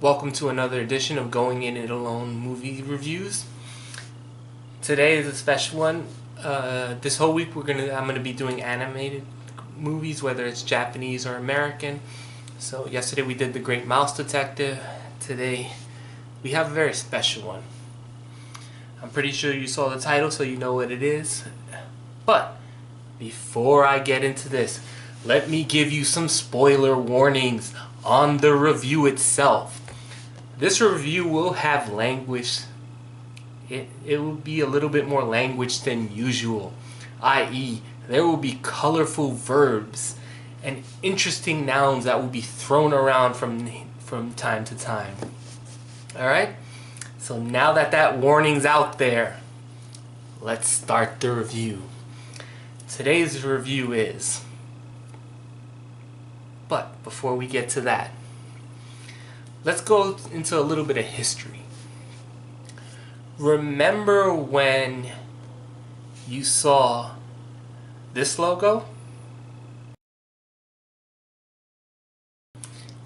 Welcome to another edition of Going In It Alone movie reviews. Today is a special one. This whole week I'm gonna be doing animated movies, whether it's Japanese or American. So yesterday we did The Great Mouse Detective. Today we have a very special one. I'm pretty sure you saw the title, so you know what it is. But before I get into this, let me give you some spoiler warnings on the review itself. This review will have language. It will be a little bit more language than usual, i.e. there will be colorful verbs and interesting nouns that will be thrown around from time to time. Alright? So now that warning's out there, let's start the review. Today's review is... But before we get to that, let's go into a little bit of history. Remember when you saw this logo?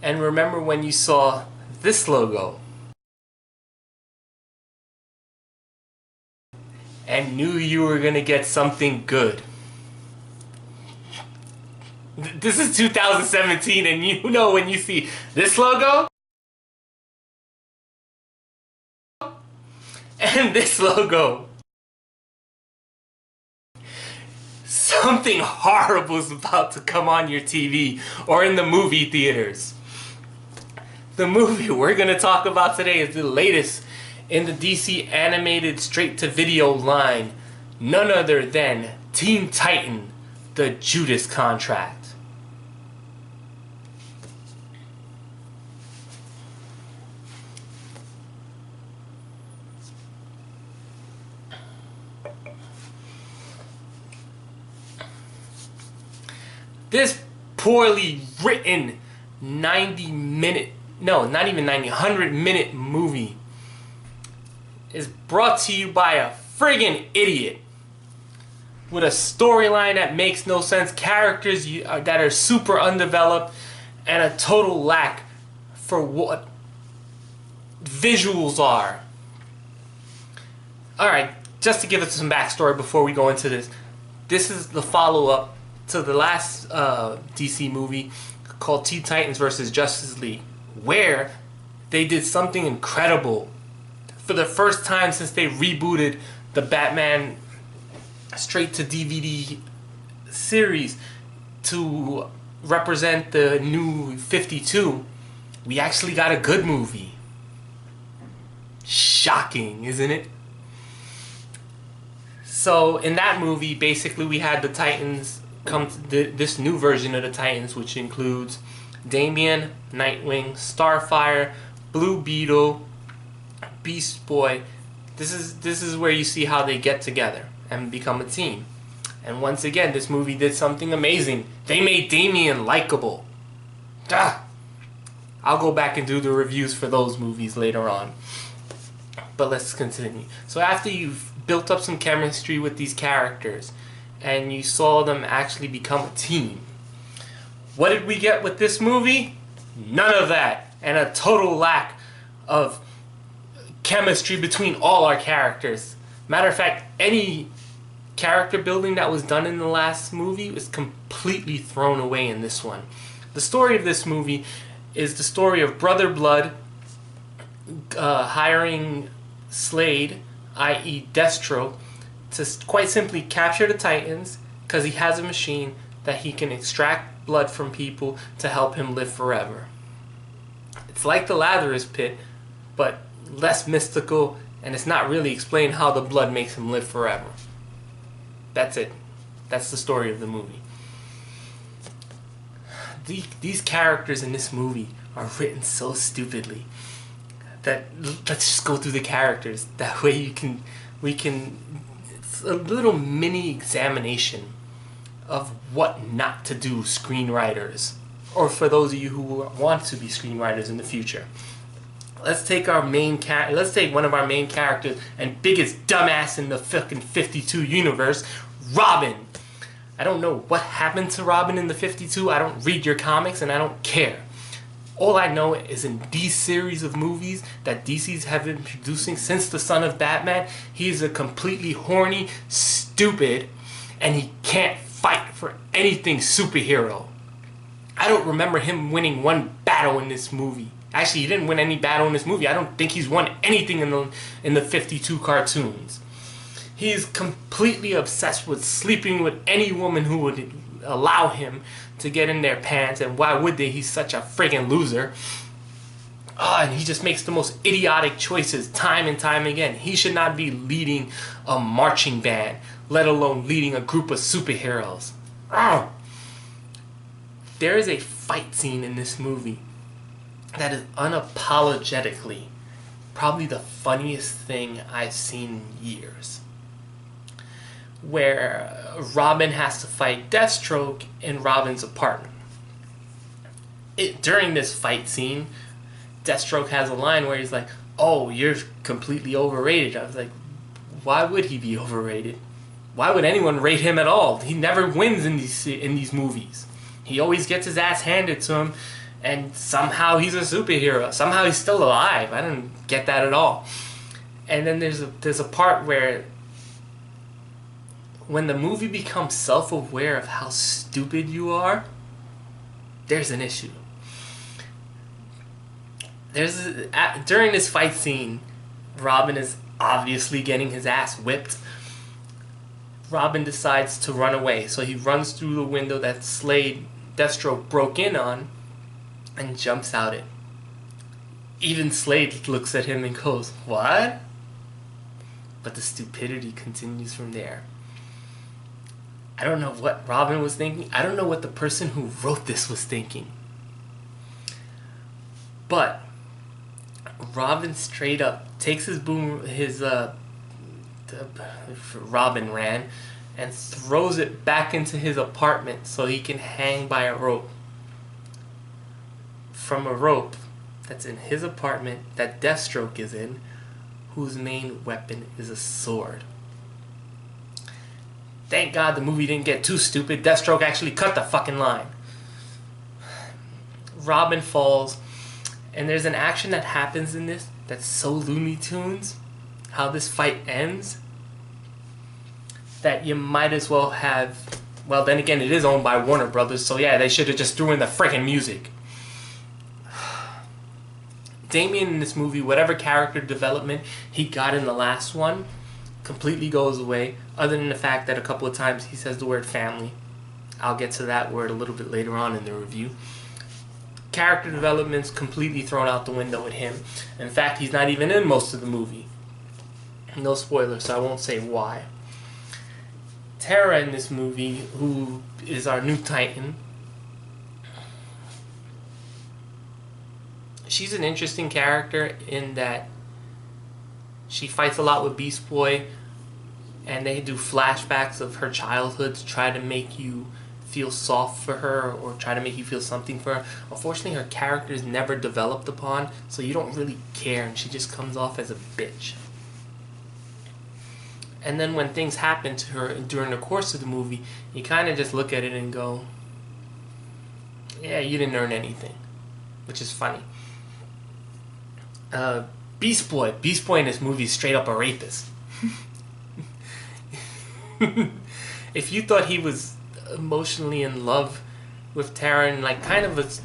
And remember when you saw this logo? And knew you were gonna get something good. This is 2017, and you know when you see this logo and this logo, something horrible is about to come on your TV or in the movie theaters. The movie we're going to talk about today is the latest in the DC animated straight-to-video line, none other than Teen Titan, the Judas Contract. This poorly written 100-minute movie is brought to you by a friggin' idiot with a storyline that makes no sense, characters that are super undeveloped, and a total lack for what visuals are. Alright, just to give us some backstory before we go into this. This is the follow-up to the last DC movie called Teen Titans vs. Justice League, where they did something incredible. For the first time since they rebooted the Batman straight-to-DVD series to represent the new 52, we actually got a good movie. Shocking, isn't it? So in that movie, basically we had the Titans come to this new version of the Titans, which includes Damian, Nightwing, Starfire, Blue Beetle, Beast Boy. This is where you see how they get together and become a team. And once again, this movie did something amazing. They made Damian likable. I'll go back and do the reviews for those movies later on. But let's continue. So after you've built up some chemistry with these characters, and you saw them actually become a team, what did we get with this movie? None of that, and a total lack of chemistry between all our characters. Matter of fact, any character building that was done in the last movie was completely thrown away in this one. The story of this movie is the story of Brother Blood hiring Slade, i.e. Destro, to quite simply capture the Titans, because he has a machine that he can extract blood from people to help him live forever. It's like the Lazarus Pit, but less mystical, and it's not really explained how the blood makes him live forever. That's it. That's the story of the movie. These characters in this movie are written so stupidly that let's just go through the characters. That way we can a little mini examination of what not to do, screenwriters, or for those of you who want to be screenwriters in the future. Let's take one of our main characters and biggest dumbass in the fucking 52 universe, Robin. I don't know what happened to Robin in the 52. I don't read your comics and I don't care. All I know is in these series of movies that DC's have been producing since the Son of Batman, he's a completely horny, stupid, and he can't fight for anything superhero. I don't remember him winning one battle in this movie. Actually, he didn't win any battle in this movie. I don't think he's won anything in the 52 cartoons. He's completely obsessed with sleeping with any woman who would allow him to get in their pants, and why would they? He's such a friggin' loser. And he just makes the most idiotic choices time and time again. He should not be leading a marching band, let alone leading a group of superheroes. There is a fight scene in this movie that is unapologetically probably the funniest thing I've seen in years, where Robin has to fight Deathstroke in Robin's apartment. During this fight scene, Deathstroke has a line where he's like, "Oh, you're completely overrated." I was like, why would he be overrated? Why would anyone rate him at all? He never wins in these movies. He always gets his ass handed to him, and somehow he's a superhero. Somehow he's still alive. I don't get that at all. And then there's a part where when the movie becomes self-aware of how stupid you are, there's an issue. During this fight scene, Robin is obviously getting his ass whipped. Robin decides to run away, so he runs through the window that Deathstroke broke in on and jumps out it. Even Slade looks at him and goes, "What?" But the stupidity continues from there. I don't know what Robin was thinking. I don't know what the person who wrote this was thinking. But Robin straight up takes his Robin ran and throws it back into his apartment so he can hang by a rope. From a rope that's in his apartment that Deathstroke is in, whose main weapon is a sword. Thank God the movie didn't get too stupid. Deathstroke actually cut the fucking line. Robin falls, and there's an action that happens in this that's so Looney Tunes, how this fight ends, that you might as well have... Well, then again, it is owned by Warner Brothers, so yeah, they should have just threw in the freaking music. Damien in this movie, whatever character development he got in the last one, completely goes away, other than the fact that a couple of times he says the word family. I'll get to that word a little bit later on in the review. Character development's completely thrown out the window with him. In fact, he's not even in most of the movie. No spoilers, so I won't say why. Tara in this movie, who is our new Titan, she's an interesting character in that she fights a lot with Beast Boy, and they do flashbacks of her childhood to try to make you feel soft for her or try to make you feel something for her. Unfortunately, her character is never developed upon, so you don't really care, and she just comes off as a bitch. And then when things happen to her during the course of the movie, you kind of just look at it and go, yeah, you didn't earn anything, which is funny. Beast Boy in this movie is straight up a rapist. If you thought he was emotionally in love with Tara, and like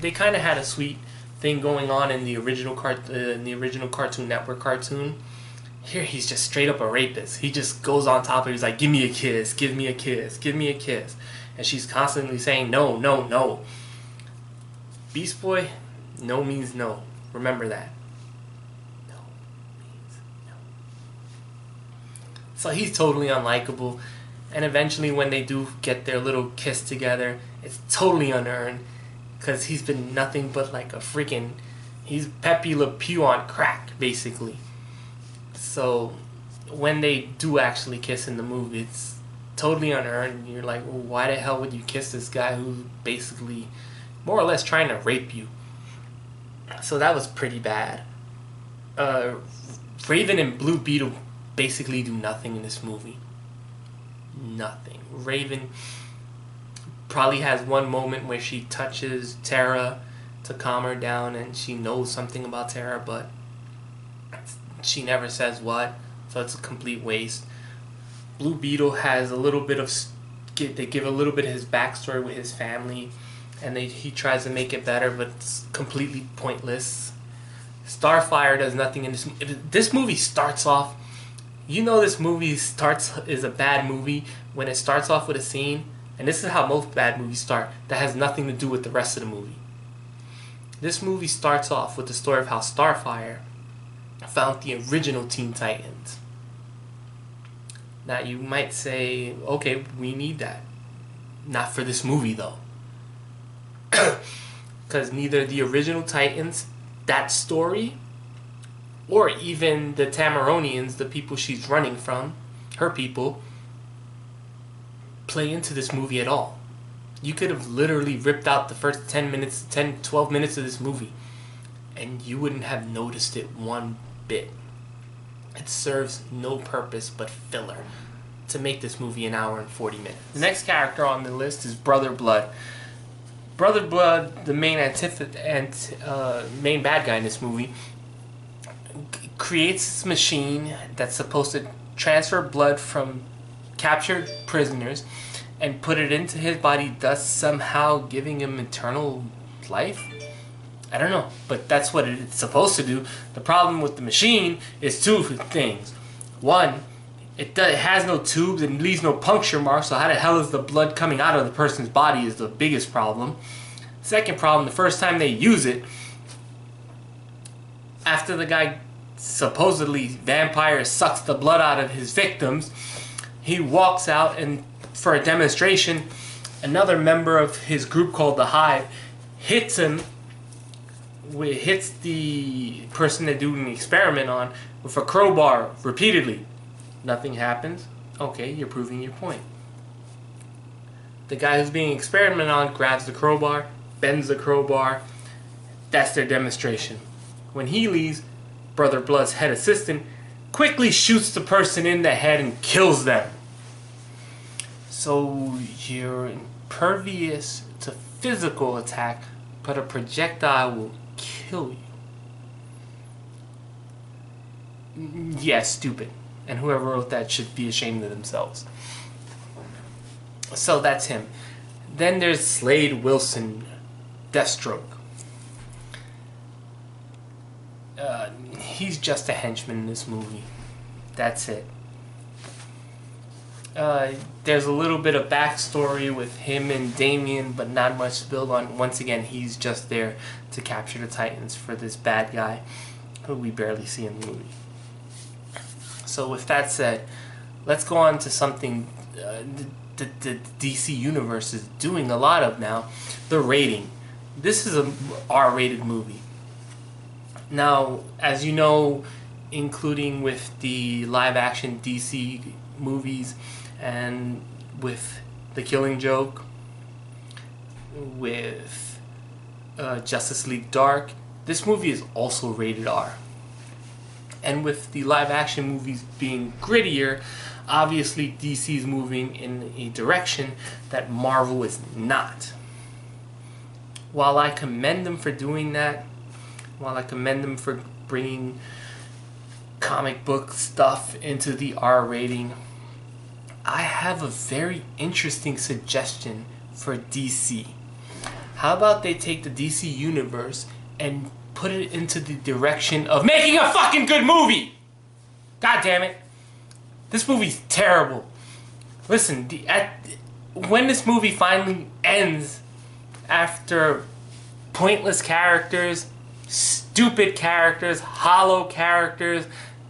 they kind of had a sweet thing going on in the original Cartoon Network cartoon, here he's just straight up a rapist. He just goes on top of her. He's like, "Give me a kiss, give me a kiss, give me a kiss," and she's constantly saying no, no, no. Beast Boy, no means no. Remember that. No means no. So he's totally unlikable. And eventually when they do get their little kiss together, it's totally unearned. Because he's been nothing but like a freaking... He's Pepe Le Pew on crack, basically. So when they do actually kiss in the movie, it's totally unearned. You're like, well, why the hell would you kiss this guy who's basically more or less trying to rape you? So that was pretty bad. Raven and Blue Beetle basically do nothing in this movie. Nothing. Raven probably has one moment where she touches Tara to calm her down, and she knows something about Terra, but she never says what, so it's a complete waste. Blue Beetle has a little bit of... They give a little bit of his backstory with his family, and he tries to make it better, but it's completely pointless. Starfire does nothing in this. This movie starts off... You know this movie is a bad movie when it starts off with a scene, and this is how most bad movies start, that has nothing to do with the rest of the movie. This movie starts off with the story of how Starfire found the original Teen Titans. Now you might say, okay, we need that. Not for this movie though. Because neither the original Titans, that story, or even the Tamaronians, the people she's running from, her people, play into this movie at all. You could have literally ripped out the first 12 minutes of this movie, and you wouldn't have noticed it one bit. It serves no purpose but filler to make this movie an hour and 40 minutes. The next character on the list is Brother Blood. Brother Blood, the main main bad guy in this movie, creates this machine that's supposed to transfer blood from captured prisoners and put it into his body, thus somehow giving him eternal life? I don't know, but that's what it's supposed to do. The problem with the machine is two things. One, it has no tubes and leaves no puncture marks, so how the hell is the blood coming out of the person's body is the biggest problem. Second problem, the first time they use it, after the guy supposedly vampire sucks the blood out of his victims, he walks out, and for a demonstration, another member of his group called the Hive hits the person they're doing the experiment on with a crowbar repeatedly. Nothing happens. Okay, you're proving your point. The guy who's being experimented on grabs the crowbar, bends the crowbar. That's their demonstration. When he leaves, Brother Blood's head assistant quickly shoots the person in the head and kills them. So you're impervious to physical attack, but a projectile will kill you. Yeah, stupid. And whoever wrote that should be ashamed of themselves. So that's him. Then there's Slade Wilson, Deathstroke. He's just a henchman in this movie. That's it. There's a little bit of backstory with him and Damien, but not much to build on. Once again, he's just there to capture the Titans for this bad guy who we barely see in the movie. So with that said, let's go on to something the DC Universe is doing a lot of now, the rating. This is a R-rated movie. Now, as you know, including with the live-action DC movies and with The Killing Joke, with Justice League Dark, this movie is also rated R. And with the live-action movies being grittier, obviously DC's moving in a direction that Marvel is not. While I commend them for doing that, while I commend them for bringing comic book stuff into the R rating, I have a very interesting suggestion for DC. How about they take the DC Universe and put it into the direction of making a fucking good movie? God damn it. This movie's terrible. Listen, when this movie finally ends, after pointless characters, stupid characters, hollow characters,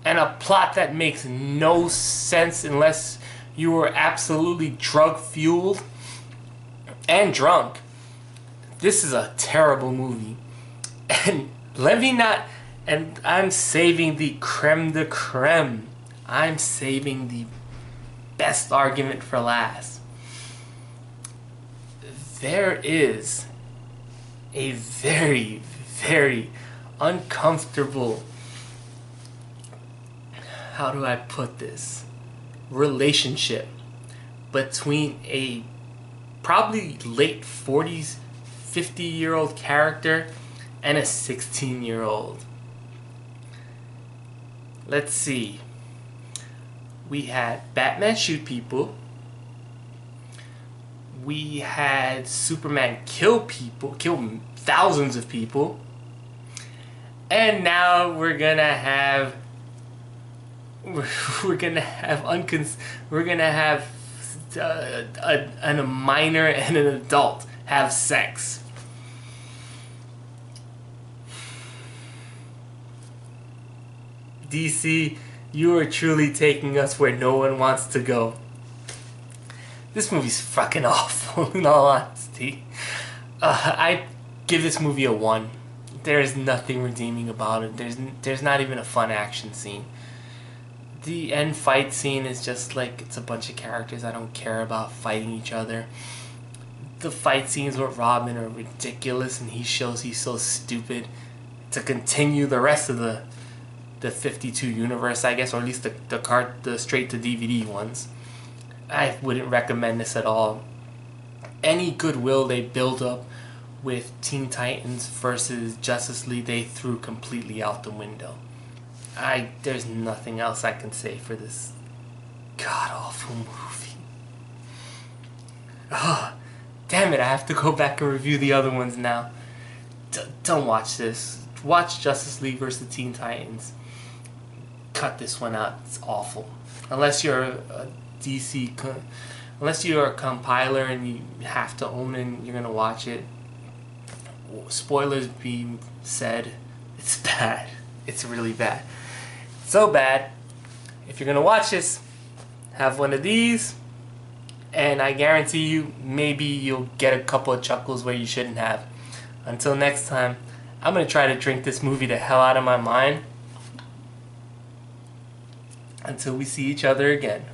and a plot that makes no sense unless you were absolutely drug-fueled and drunk, this is a terrible movie. And let me not... And I'm saving the creme de creme. I'm saving the best argument for last. There is a very, very uncomfortable, how do I put this, relationship between a probably late 40s 50-year-old character and a 16-year-old. Let's see. We had Batman shoot people. We had Superman kill people, kill thousands of people. And now we're gonna have a minor and an adult have sex. DC, you are truly taking us where no one wants to go. This movie's fucking awful, in all honesty. I give this movie a 1. There is nothing redeeming about it. There's not even a fun action scene. The end fight scene is just like, it's a bunch of characters I don't care about fighting each other. The fight scenes with Robin are ridiculous, and he shows he's so stupid to continue the rest of the 52 universe, I guess, or at least the straight to DVD ones. I wouldn't recommend this at all. Any goodwill they build up with Teen Titans versus Justice League, they threw completely out the window. There's nothing else I can say for this god-awful movie. Oh, damn it, I have to go back and review the other ones now. Don't watch this. Watch Justice League versus Teen Titans. Cut this one out. It's awful. Unless you're a DC... Unless you're a compiler and you have to own it and you're going to watch it. Spoilers being said, it's bad. It's really bad. So bad, if you're going to watch this, have one of these, and I guarantee you, maybe you'll get a couple of chuckles where you shouldn't have. Until next time, I'm going to try to drink this movie the hell out of my mind until we see each other again.